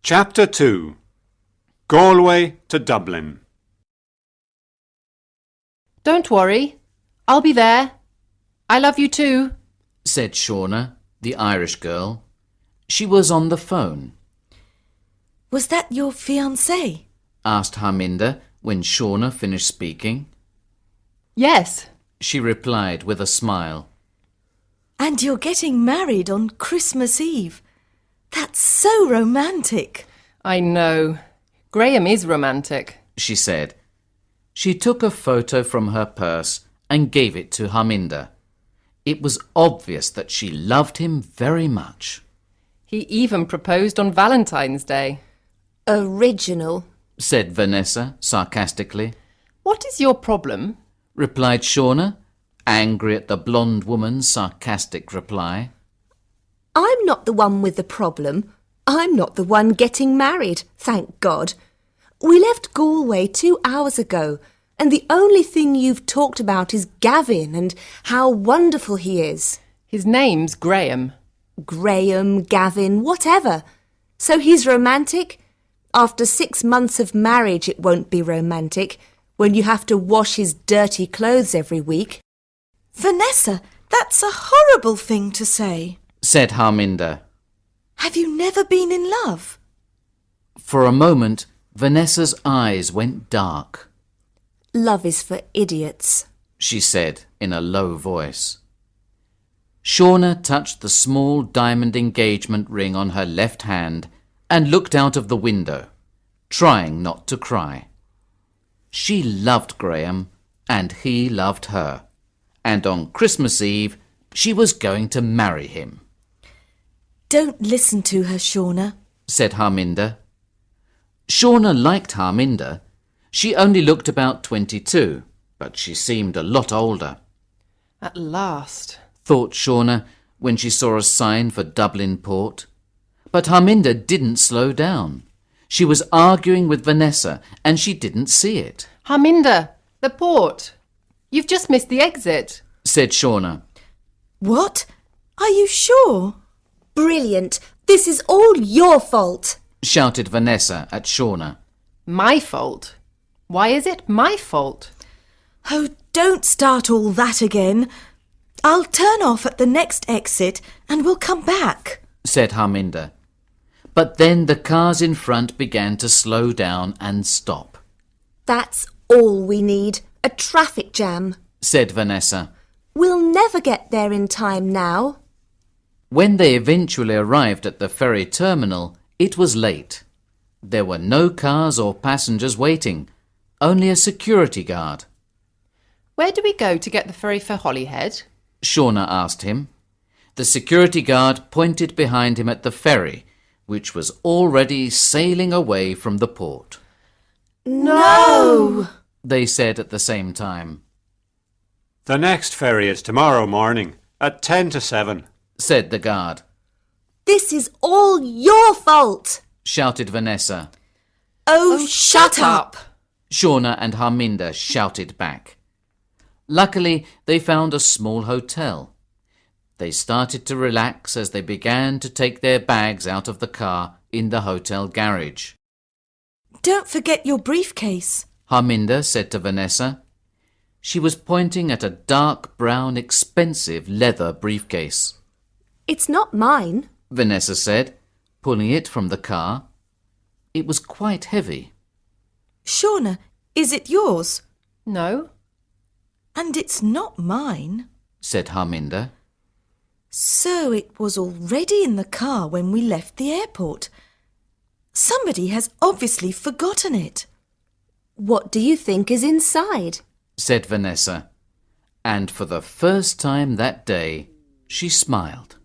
Chapter 2. Galway to Dublin. Don't worry, I'll be there. I love you too, said Shauna, the Irish girl. She was on the phone. Was that your fiancé? Asked Harminder when Shauna finished speaking. Yes. She replied with a smile. And you're getting married on Christmas Eve. That's so romantic. I know. Graham is romantic, she said. She took a photo from her purse and gave it to Harminder. It was obvious that she loved him very much. He even proposed on Valentine's Day. Original, said Vanessa sarcastically. What is your problem? Replied Shauna, angry at the blonde woman's sarcastic reply. I'm not the one with the problem. I'm not the one getting married, thank God. We left Galway 2 hours ago, and the only thing you've talked about is Gavin and how wonderful he is. His name's Graham. Graham, Gavin, whatever. So he's romantic? After 6 months of marriage it won't be romantic, when you have to wash his dirty clothes every week. Vanessa, that's a horrible thing to say, said Harminder. Have you never been in love? For a moment, Vanessa's eyes went dark. Love is for idiots, she said in a low voice. Shauna touched the small diamond engagement ring on her left hand and looked out of the window, trying not to cry. She loved Graham and he loved her, and on Christmas Eve she was going to marry him. Don't listen to her, Shauna, said Harminder. Shauna liked Harminder. She only looked about 22, but she seemed a lot older. At last, thought Shauna when she saw a sign for Dublin port. But Harminder didn't slow down. She was arguing with Vanessa and she didn't see it. Harminder, the port. You've just missed the exit, said Shauna. What? Are you sure? Brilliant. This is all your fault, shouted Vanessa at Shauna. My fault? Why is it my fault? Oh, don't start all that again. I'll turn off at the next exit and we'll come back, said Harminder. But then the cars in front began to slow down and stop. That's all we need, a traffic jam, said Vanessa. We'll never get there in time now. When they eventually arrived at the ferry terminal, it was late. There were no cars or passengers waiting, only a security guard. Where do we go to get the ferry for Holyhead? Shauna asked him. The security guard pointed behind him at the ferry, which was already sailing away from the port. No! They said at the same time. The next ferry is tomorrow morning at 10 to 7, said the guard. This is all your fault, shouted Vanessa. Oh, shut up! Shauna and Harminder shouted back. Luckily, they found a small hotel. They started to relax as they began to take their bags out of the car in the hotel garage. Don't forget your briefcase, Harminder said to Vanessa. She was pointing at a dark brown expensive leather briefcase. It's not mine, Vanessa said, pulling it from the car. It was quite heavy. Shauna, is it yours? No. And it's not mine, said Harminder. So it was already in the car when we left the airport. Somebody has obviously forgotten it. What do you think is inside? Said Vanessa. And for the first time that day, she smiled.